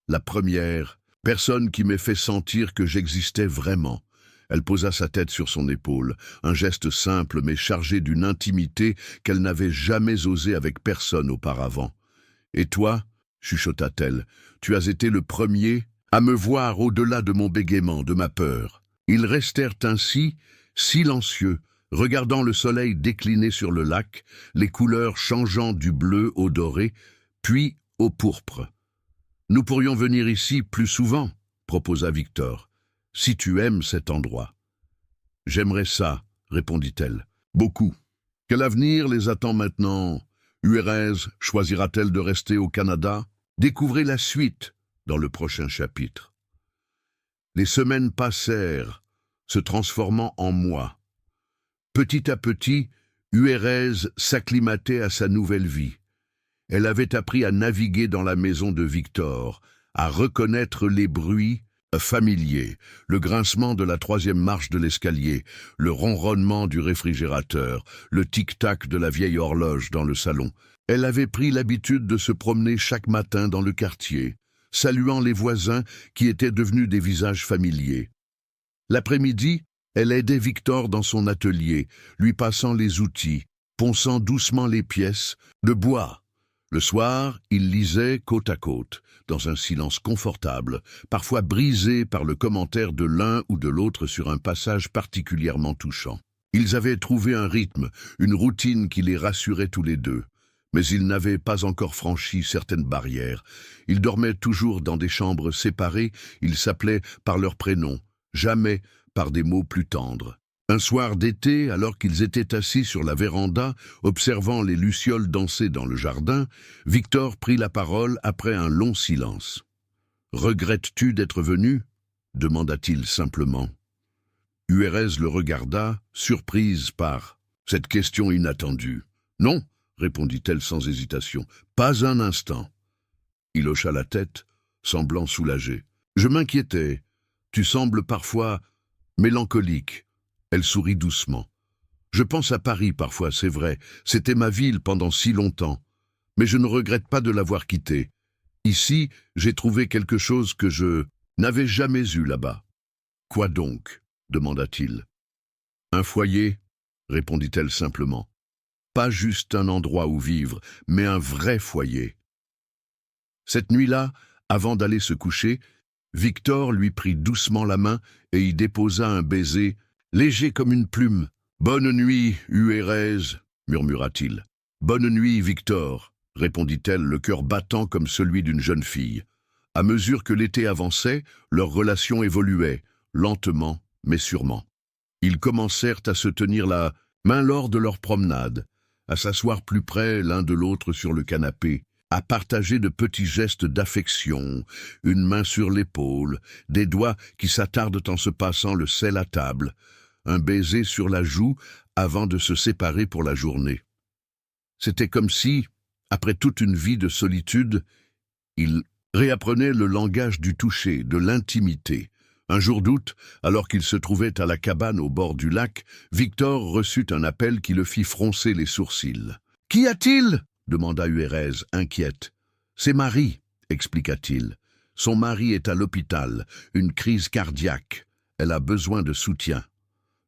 S1: La première personne qui m'ait fait sentir que j'existais vraiment. » Elle posa sa tête sur son épaule, un geste simple mais chargé d'une intimité qu'elle n'avait jamais osé avec personne auparavant. « Et toi ?» chuchota-t-elle, « tu as été le premier à me voir au-delà de mon bégaiement, de ma peur. » Ils restèrent ainsi, silencieux, regardant le soleil décliner sur le lac, les couleurs changeant du bleu au doré, puis au pourpre. « Nous pourrions venir ici plus souvent, » proposa Victor, « si tu aimes cet endroit. »« J'aimerais ça, » répondit-elle, « beaucoup. Quel avenir les attend maintenant ? Uérez choisira-t-elle de rester au Canada ? Découvrez la suite dans le prochain chapitre. » Les semaines passèrent, se transformant en mois. Petit à petit, Uérez s'acclimatait à sa nouvelle vie. Elle avait appris à naviguer dans la maison de Victor, à reconnaître les bruits familiers, le grincement de la 3e marche de l'escalier, le ronronnement du réfrigérateur, le tic-tac de la vieille horloge dans le salon. Elle avait pris l'habitude de se promener chaque matin dans le quartier, saluant les voisins qui étaient devenus des visages familiers. L'après-midi, elle aidait Victor dans son atelier, lui passant les outils, ponçant doucement les pièces de bois. Le soir, ils lisaient côte à côte, dans un silence confortable, parfois brisé par le commentaire de l'un ou de l'autre sur un passage particulièrement touchant. Ils avaient trouvé un rythme, une routine qui les rassurait tous les deux. Mais ils n'avaient pas encore franchi certaines barrières. Ils dormaient toujours dans des chambres séparées, ils s'appelaient par leurs prénoms, jamais par des mots plus tendres. Un soir d'été, alors qu'ils étaient assis sur la véranda, observant les lucioles danser dans le jardin, Victor prit la parole après un long silence. « Regrettes-tu d'être venu ?» demanda-t-il simplement. Uérez le regarda, surprise par cette question inattendue. « Non », répondit-elle sans hésitation, « pas un instant. » Il hocha la tête, semblant soulagé. « Je m'inquiétais. Tu sembles parfois mélancolique. » Elle sourit doucement. « Je pense à Paris parfois, c'est vrai. C'était ma ville pendant si longtemps. Mais je ne regrette pas de l'avoir quittée. Ici, j'ai trouvé quelque chose que je n'avais jamais eu là-bas. »« Quoi donc ?» demanda-t-il. « Un foyer ?» répondit-elle simplement. « Pas juste un endroit où vivre, mais un vrai foyer. » Cette nuit-là, avant d'aller se coucher, Victor lui prit doucement la main et y déposa un baiser léger comme une plume. « Bonne nuit, Uérez » murmura-t-il. « Bonne nuit, Victor » répondit-elle, le cœur battant comme celui d'une jeune fille. À mesure que l'été avançait, leur relation évoluait, lentement mais sûrement. Ils commencèrent à se tenir la main lors de leur promenade, à s'asseoir plus près l'un de l'autre sur le canapé, à partager de petits gestes d'affection, une main sur l'épaule, des doigts qui s'attardent en se passant le sel à table, un baiser sur la joue avant de se séparer pour la journée. C'était comme si, après toute une vie de solitude, ils réapprenaient le langage du toucher, de l'intimité. Un jour d'août, alors qu'ils se trouvaient à la cabane au bord du lac, Victor reçut un appel qui le fit froncer les sourcils. « Qu'y a-t-il » demanda Uérez, inquiète. « C'est Marie » expliqua-t-il. « Son mari est à l'hôpital, une crise cardiaque. Elle a besoin de soutien. »«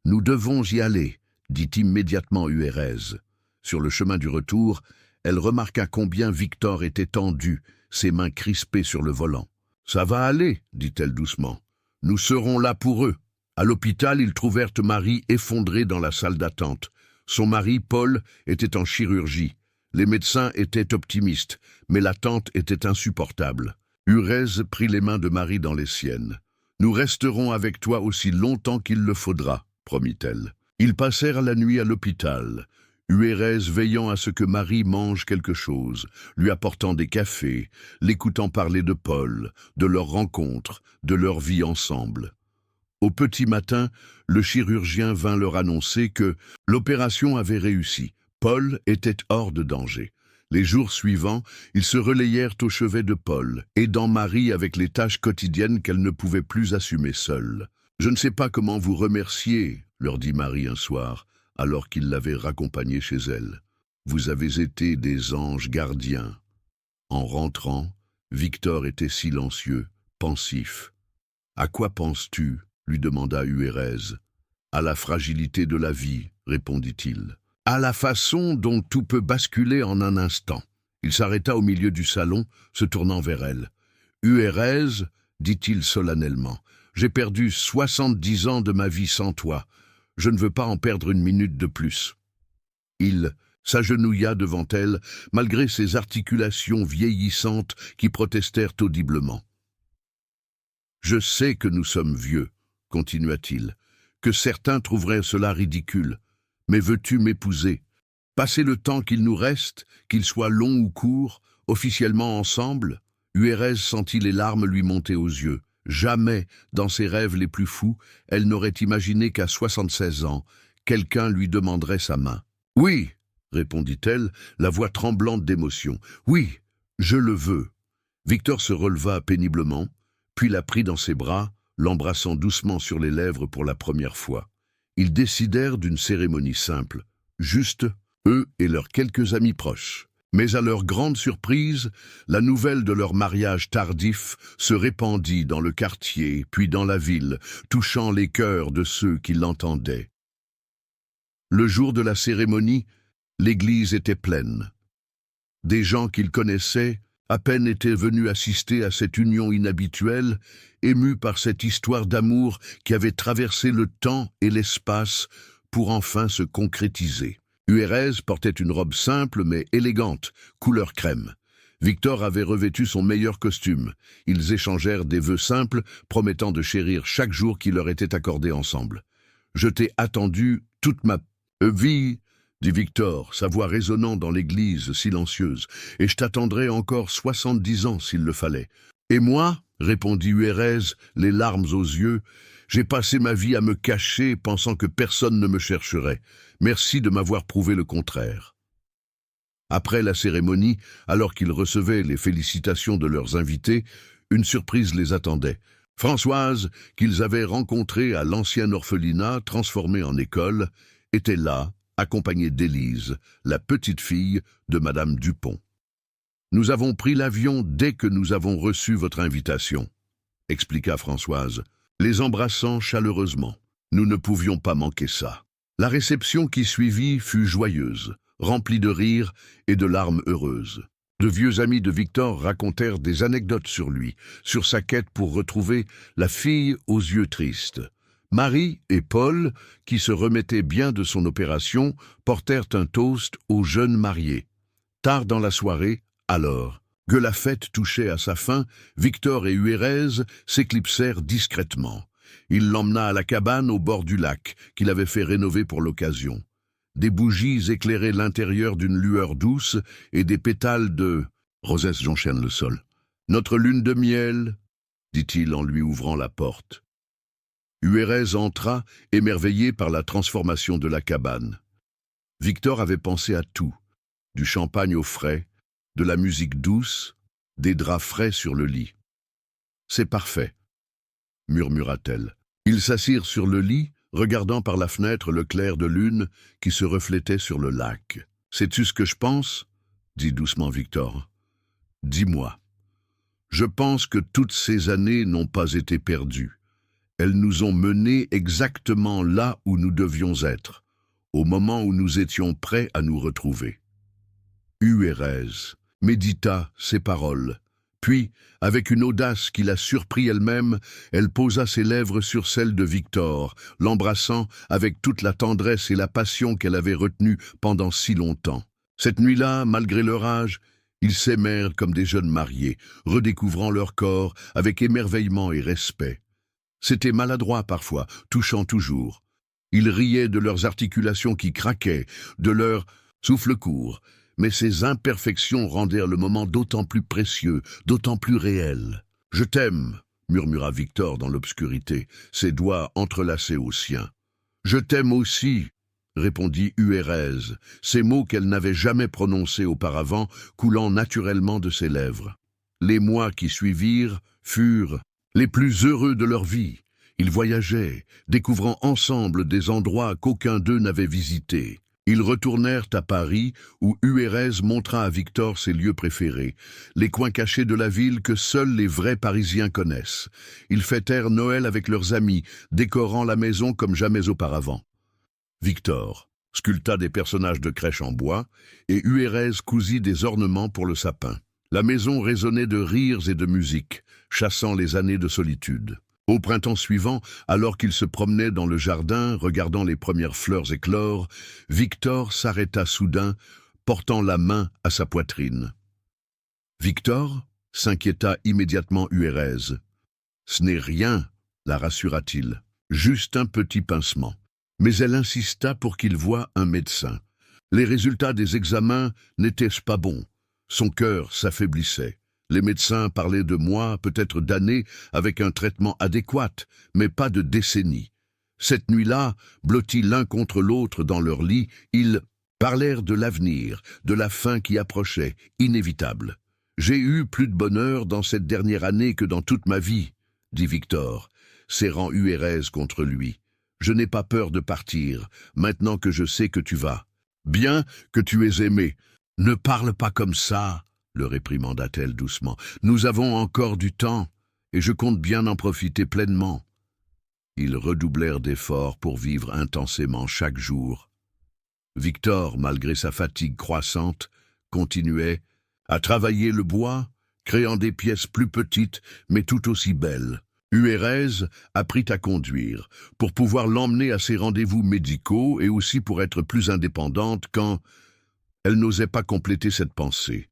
S1: Nous devons y aller » dit immédiatement Uérez. Sur le chemin du retour, elle remarqua combien Victor était tendu, ses mains crispées sur le volant. « Ça va aller » dit-elle doucement. « Nous serons là pour eux. » À l'hôpital, ils trouvèrent Marie effondrée dans la salle d'attente. Son mari, Paul, était en chirurgie. Les médecins étaient optimistes, mais l'attente était insupportable. Uérez prit les mains de Marie dans les siennes. « Nous resterons avec toi aussi longtemps qu'il le faudra » promit-elle. Ils passèrent la nuit à l'hôpital. Huérez veillant à ce que Marie mange quelque chose, lui apportant des cafés, l'écoutant parler de Paul, de leur rencontre, de leur vie ensemble. Au petit matin, le chirurgien vint leur annoncer que l'opération avait réussi. Paul était hors de danger. Les jours suivants, ils se relayèrent au chevet de Paul, aidant Marie avec les tâches quotidiennes qu'elle ne pouvait plus assumer seule. « Je ne sais pas comment vous remercier, » leur dit Marie un soir, alors qu'ils l'avaient raccompagnée chez elle. « Vous avez été des anges gardiens. » En rentrant, Victor était silencieux, pensif. « À quoi penses-tu » lui demanda Huérez. « À la fragilité de la vie, » répondit-il. « À la façon dont tout peut basculer en un instant. » Il s'arrêta au milieu du salon, se tournant vers elle. « Huérez, » dit-il solennellement, « j'ai perdu 70 ans de ma vie sans toi. Je ne veux pas en perdre une minute de plus. » Il s'agenouilla devant elle, malgré ses articulations vieillissantes qui protestèrent audiblement. « Je sais que nous sommes vieux, » continua-t-il, « que certains trouveraient cela ridicule. Mais veux-tu m'épouser? Passer le temps qu'il nous reste, qu'il soit long ou court, officiellement ensemble ?» Huérez sentit les larmes lui monter aux yeux. Jamais, dans ses rêves les plus fous, elle n'aurait imaginé qu'à 76 ans, quelqu'un lui demanderait sa main. « Oui, » répondit-elle, la voix tremblante d'émotion. « Oui, je le veux. » Victor se releva péniblement, puis la prit dans ses bras, l'embrassant doucement sur les lèvres pour la première fois. Ils décidèrent d'une cérémonie simple, juste eux et leurs quelques amis proches. Mais à leur grande surprise, la nouvelle de leur mariage tardif se répandit dans le quartier, puis dans la ville, touchant les cœurs de ceux qui l'entendaient. Le jour de la cérémonie, l'église était pleine. Des gens qu'ils connaissaient à peine étaient venus assister à cette union inhabituelle, émus par cette histoire d'amour qui avait traversé le temps et l'espace pour enfin se concrétiser. Huérez portait une robe simple mais élégante, couleur crème. Victor avait revêtu son meilleur costume. Ils échangèrent des vœux simples, promettant de chérir chaque jour qui leur était accordé ensemble. « Je t'ai attendu toute ma vie, » dit Victor, sa voix résonnant dans l'église silencieuse, « et je t'attendrai encore 70 ans s'il le fallait. » « Et moi, » répondit Huérez, les larmes aux yeux, « j'ai passé ma vie à me cacher, pensant que personne ne me chercherait. Merci de m'avoir prouvé le contraire. » Après la cérémonie, alors qu'ils recevaient les félicitations de leurs invités, une surprise les attendait. Françoise, qu'ils avaient rencontrée à l'ancien orphelinat transformé en école, était là, accompagnée d'Élise, la petite fille de Madame Dupont. « Nous avons pris l'avion dès que nous avons reçu votre invitation, » expliqua Françoise, les embrassant chaleureusement. « Nous ne pouvions pas manquer ça. » La réception qui suivit fut joyeuse, remplie de rires et de larmes heureuses. De vieux amis de Victor racontèrent des anecdotes sur lui, sur sa quête pour retrouver la fille aux yeux tristes. Marie et Paul, qui se remettaient bien de son opération, portèrent un toast aux jeunes mariés. Tard dans la soirée, alors que la fête touchait à sa fin, Victor et Huérez s'éclipsèrent discrètement. Il l'emmena à la cabane au bord du lac, qu'il avait fait rénover pour l'occasion. Des bougies éclairaient l'intérieur d'une lueur douce et des pétales de rosesse jonchèrent le sol. « Notre lune de miel » dit-il en lui ouvrant la porte. Huérez entra, émerveillé par la transformation de la cabane. Victor avait pensé à tout, du champagne au frais, de la musique douce, des draps frais sur le lit. « C'est parfait » murmura-t-elle. Ils s'assirent sur le lit, regardant par la fenêtre le clair de lune qui se reflétait sur le lac. « Sais-tu ce que je pense ?» dit doucement Victor. « Dis-moi. » « Je pense que toutes ces années n'ont pas été perdues. Elles nous ont menés exactement là où nous devions être, au moment où nous étions prêts à nous retrouver. » Huérez médita ces paroles. Puis, avec une audace qui la surprit elle-même, elle posa ses lèvres sur celles de Victor, l'embrassant avec toute la tendresse et la passion qu'elle avait retenue pendant si longtemps. Cette nuit-là, malgré leur âge, ils s'aimèrent comme des jeunes mariés, redécouvrant leur corps avec émerveillement et respect. C'était maladroit parfois, touchant toujours. Ils riaient de leurs articulations qui craquaient, de leur souffle court, mais ces imperfections rendirent le moment d'autant plus précieux, d'autant plus réel. « Je t'aime », murmura Victor dans l'obscurité, ses doigts entrelacés aux siens. « Je t'aime aussi », répondit Huérez, ces mots qu'elle n'avait jamais prononcés auparavant, coulant naturellement de ses lèvres. Les mois qui suivirent furent les plus heureux de leur vie. Ils voyageaient, découvrant ensemble des endroits qu'aucun d'eux n'avait visités. Ils retournèrent à Paris, où Huérez montra à Victor ses lieux préférés, les coins cachés de la ville que seuls les vrais Parisiens connaissent. Ils fêtèrent Noël avec leurs amis, décorant la maison comme jamais auparavant. Victor sculpta des personnages de crèche en bois, et Huérez cousit des ornements pour le sapin. La maison résonnait de rires et de musique, chassant les années de solitude. Au printemps suivant, alors qu'il se promenait dans le jardin, regardant les premières fleurs éclore, Victor s'arrêta soudain, portant la main à sa poitrine. « Victor » s'inquiéta immédiatement Huérez. « Ce n'est rien » la rassura-t-il, « juste un petit pincement. » Mais elle insista pour qu'il voie un médecin. Les résultats des examens n'étaient pas bons. Son cœur s'affaiblissait. Les médecins parlaient de mois, peut-être d'années, avec un traitement adéquat, mais pas de décennies. Cette nuit-là, blottis l'un contre l'autre dans leur lit, ils parlèrent de l'avenir, de la fin qui approchait, inévitable. « J'ai eu plus de bonheur dans cette dernière année que dans toute ma vie, » dit Victor, serrant Huérez contre lui. « Je n'ai pas peur de partir, maintenant que je sais que tu vas. Bien que tu aies aimé. Ne parle pas comme ça, » le réprimanda-t-elle doucement. « Nous avons encore du temps, et je compte bien en profiter pleinement. » Ils redoublèrent d'efforts pour vivre intensément chaque jour. Victor, malgré sa fatigue croissante, continuait à travailler le bois, créant des pièces plus petites, mais tout aussi belles. Huérez apprit à conduire, pour pouvoir l'emmener à ses rendez-vous médicaux et aussi pour être plus indépendante quand elle n'osait pas compléter cette pensée.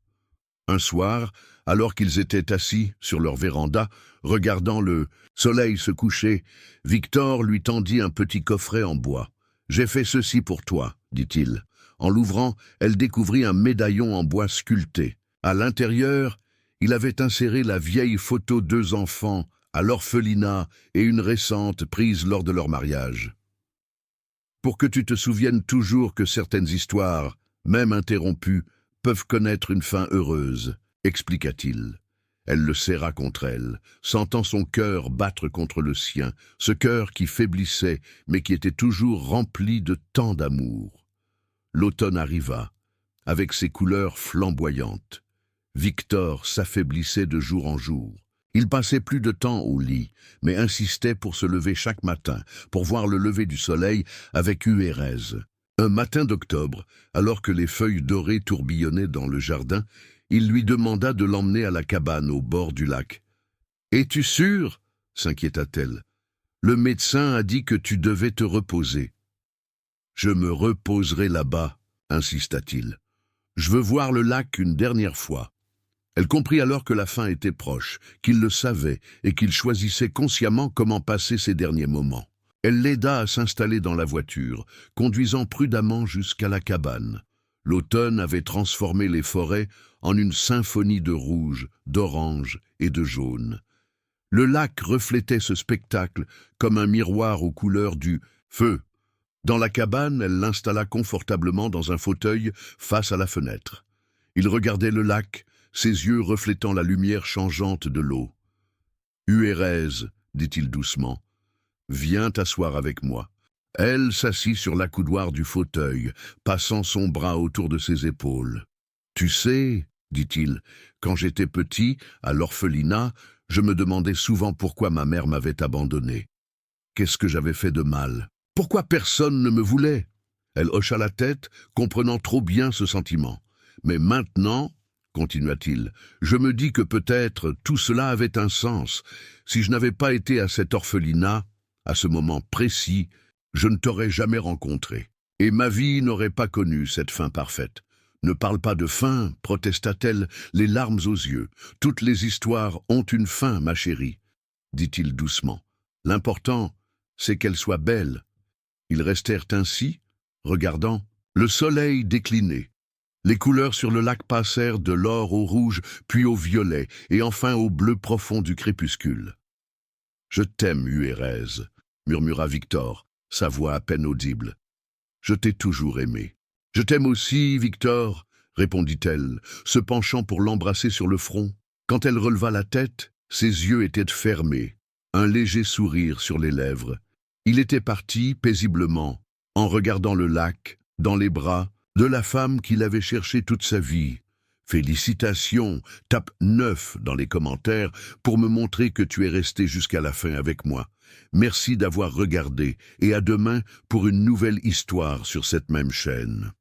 S1: Un soir, alors qu'ils étaient assis sur leur véranda, regardant le soleil se coucher, Victor lui tendit un petit coffret en bois. « J'ai fait ceci pour toi, » dit-il. En l'ouvrant, elle découvrit un médaillon en bois sculpté. À l'intérieur, il avait inséré la vieille photo d'eux enfants, à l'orphelinat et une récente prise lors de leur mariage. « Pour que tu te souviennes toujours que certaines histoires, même interrompues, peuvent connaître une fin heureuse, » expliqua-t-il. Elle le serra contre elle, sentant son cœur battre contre le sien, ce cœur qui faiblissait, mais qui était toujours rempli de tant d'amour. L'automne arriva, avec ses couleurs flamboyantes. Victor s'affaiblissait de jour en jour. Il passait plus de temps au lit, mais insistait pour se lever chaque matin, pour voir le lever du soleil avec Huérez. Un matin d'octobre, alors que les feuilles dorées tourbillonnaient dans le jardin, il lui demanda de l'emmener à la cabane au bord du lac. « Es-tu sûr ?» s'inquiéta-t-elle. « Le médecin a dit que tu devais te reposer. »« Je me reposerai là-bas, » insista-t-il. « Je veux voir le lac une dernière fois. » Elle comprit alors que la fin était proche, qu'il le savait et qu'il choisissait consciemment comment passer ses derniers moments. Elle l'aida à s'installer dans la voiture, conduisant prudemment jusqu'à la cabane. L'automne avait transformé les forêts en une symphonie de rouge, d'orange et de jaune. Le lac reflétait ce spectacle comme un miroir aux couleurs du feu. Dans la cabane, elle l'installa confortablement dans un fauteuil face à la fenêtre. Il regardait le lac, ses yeux reflétant la lumière changeante de l'eau. « Huérez, » dit-il doucement, « viens t'asseoir avec moi. » Elle s'assit sur l'accoudoir du fauteuil, passant son bras autour de ses épaules. « Tu sais, » dit-il, « quand j'étais petit, à l'orphelinat, je me demandais souvent pourquoi ma mère m'avait abandonné. Qu'est-ce que j'avais fait de mal? Pourquoi personne ne me voulait? » Elle hocha la tête, comprenant trop bien ce sentiment. « Mais maintenant, » continua-t-il, « je me dis que peut-être tout cela avait un sens. Si je n'avais pas été à cet orphelinat, à ce moment précis, je ne t'aurais jamais rencontré. Et ma vie n'aurait pas connu cette fin parfaite. Ne parle pas de fin, protesta-t-elle, les larmes aux yeux. Toutes les histoires ont une fin, ma chérie, dit-il doucement. L'important, c'est qu'elle soit belle. Ils restèrent ainsi, regardant le soleil décliner. Les couleurs sur le lac passèrent de l'or au rouge, puis au violet, et enfin au bleu profond du crépuscule. « Je t'aime, Huérez, murmura Victor, sa voix à peine audible. « Je t'ai toujours aimé. »« Je t'aime aussi, Victor, » répondit-elle, se penchant pour l'embrasser sur le front. Quand elle releva la tête, ses yeux étaient fermés, un léger sourire sur les lèvres. Il était parti paisiblement, en regardant le lac, dans les bras de la femme qu'il avait cherchée toute sa vie. Félicitations, tape 9 dans les commentaires pour me montrer que tu es resté jusqu'à la fin avec moi. Merci d'avoir regardé et à demain pour une nouvelle histoire sur cette même chaîne.